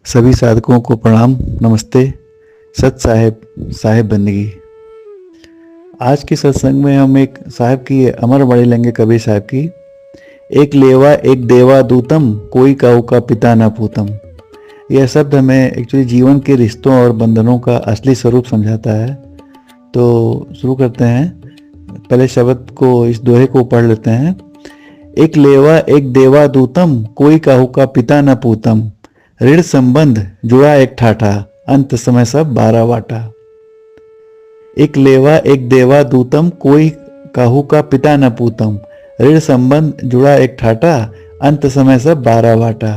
सभी साधकों को प्रणाम, नमस्ते। सत साहेब, साहेब बंदगी। आज के सत्संग में हम एक साहब की अमर वाणी लेंगे, कबीर साहब की। एक लेवा एक देवा दूतम, कोई काऊ का पिता न पूतम। यह शब्द हमें एक्चुअली जीवन के रिश्तों और बंधनों का असली स्वरूप समझाता है। तो शुरू करते हैं। पहले शब्द को, इस दोहे को पढ़ लेते हैं। एक लेवा एक देवा दूतम, कोई काहू का पिता न पूतम। ऋण संबंध जुड़ा एक ठाठा, अंत समय सब 12 वाटा। एक लेवा एक देवा दूतम, कोई काहू का पिता न पूतम। ऋण संबंध जुड़ा एक ठाठा, अंत समय सब 12 वाटा।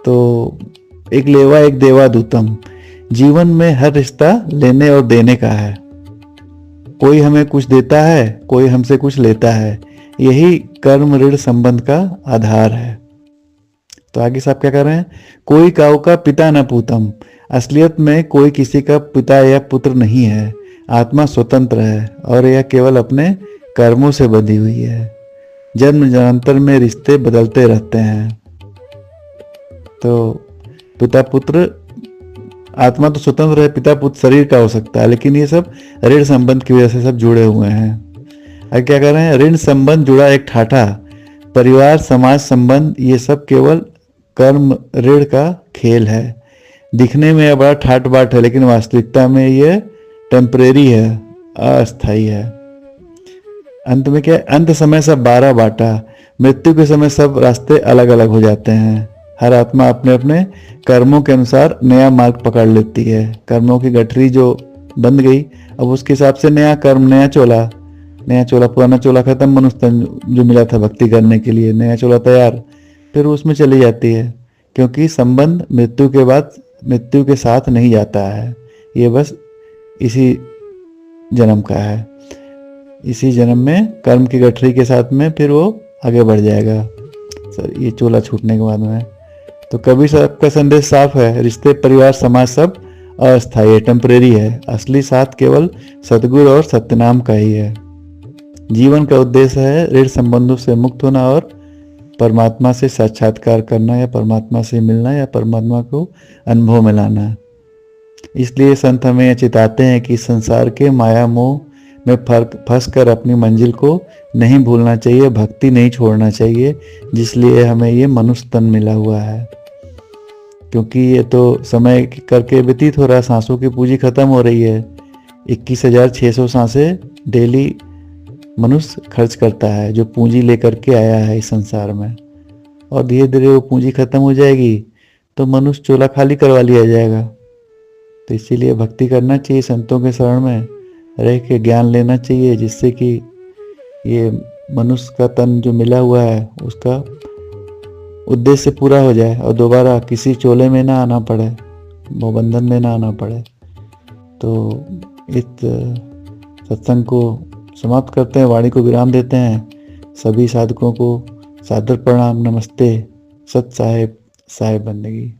तो एक लेवा एक देवा दूतम, जीवन में हर रिश्ता लेने और देने का है। कोई हमें कुछ देता है, कोई हमसे कुछ लेता है। यही कर्म ऋण संबंध का आधार है। तो आगे साहब क्या कर रहे हैं? कोई काऊ का पिता न पूतम। असलियत में कोई किसी का पिता या पुत्र नहीं है। आत्मा स्वतंत्र है और यह केवल अपने कर्मों से बंधी हुई है। जन्म जन्मांतर में रिश्ते बदलते रहते हैं। तो पिता पुत्र, आत्मा तो स्वतंत्र है, पिता पुत्र शरीर का हो सकता है, लेकिन ये सब ऋण संबंध की वजह से सब जुड़े हुए हैं। अब क्या कर रहे हैं? ऋण संबंध जुड़ा एक ठाठा, परिवार समाज संबंध, ये सब केवल कर्म ऋण का खेल है। दिखने में यह बड़ा ठाट बाट है, लेकिन वास्तविकता में यह टेम्परेरी है, अस्थाई है। अंत में क्या है? अंत समय सब 12 बाटा। मृत्यु के समय सब रास्ते अलग अलग हो जाते हैं। हर आत्मा अपने अपने कर्मों के अनुसार नया मार्ग पकड़ लेती है। कर्मों की गठरी जो बंध गई, अब उसके हिसाब से नया कर्म, नया चोला। पुराना चोला खत्म, मनुष्य तन जो मिला था भक्ति करने के लिए, नया चोला तैयार, फिर उसमें चली जाती है। क्योंकि संबंध मृत्यु के बाद, मृत्यु के साथ नहीं जाता है। ये बस इसी जन्म का है। इसी जन्म में कर्म की गठरी के साथ में फिर वो आगे बढ़ जाएगा, सर, ये चोला छूटने के बाद में। तो कबीर साहब का संदेश साफ है। रिश्ते परिवार समाज सब अस्थायी है, टेम्परेरी है। असली साथ केवल सतगुरु और सत्यनाम का ही है। जीवन का उद्देश्य है ऋण संबंधों से मुक्त होना और परमात्मा से साक्षात्कार करना, या परमात्मा से मिलना, या परमात्मा को अनुभव में लाना। इसलिए संत हमें यह चिताते हैं कि संसार के माया मोह में फंस कर अपनी मंजिल को नहीं भूलना चाहिए, भक्ति नहीं छोड़ना चाहिए, जिसलिए हमें ये मनुष्य तन मिला हुआ है। क्योंकि ये तो समय करके व्यतीत हो रहा है, सांसों की पूंजी खत्म हो रही है। 21,600 सांसें डेली मनुष्य खर्च करता है, जो पूंजी लेकर के आया है इस संसार में। और धीरे धीरे वो पूंजी खत्म हो जाएगी तो मनुष्य चोला खाली करवा लिया जाएगा। तो इसीलिए भक्ति करना चाहिए, संतों के शरण में रह के ज्ञान लेना चाहिए, जिससे कि ये मनुष्य का तन जो मिला हुआ है उसका उद्देश्य पूरा हो जाए और दोबारा किसी चोले में ना आना पड़े, बंधन में ना आना पड़े। तो इस सत्संग को समाप्त करते हैं, वाणी को विराम देते हैं। सभी साधकों को सादर प्रणाम, नमस्ते। सत साहेब, साहेब बंदगी।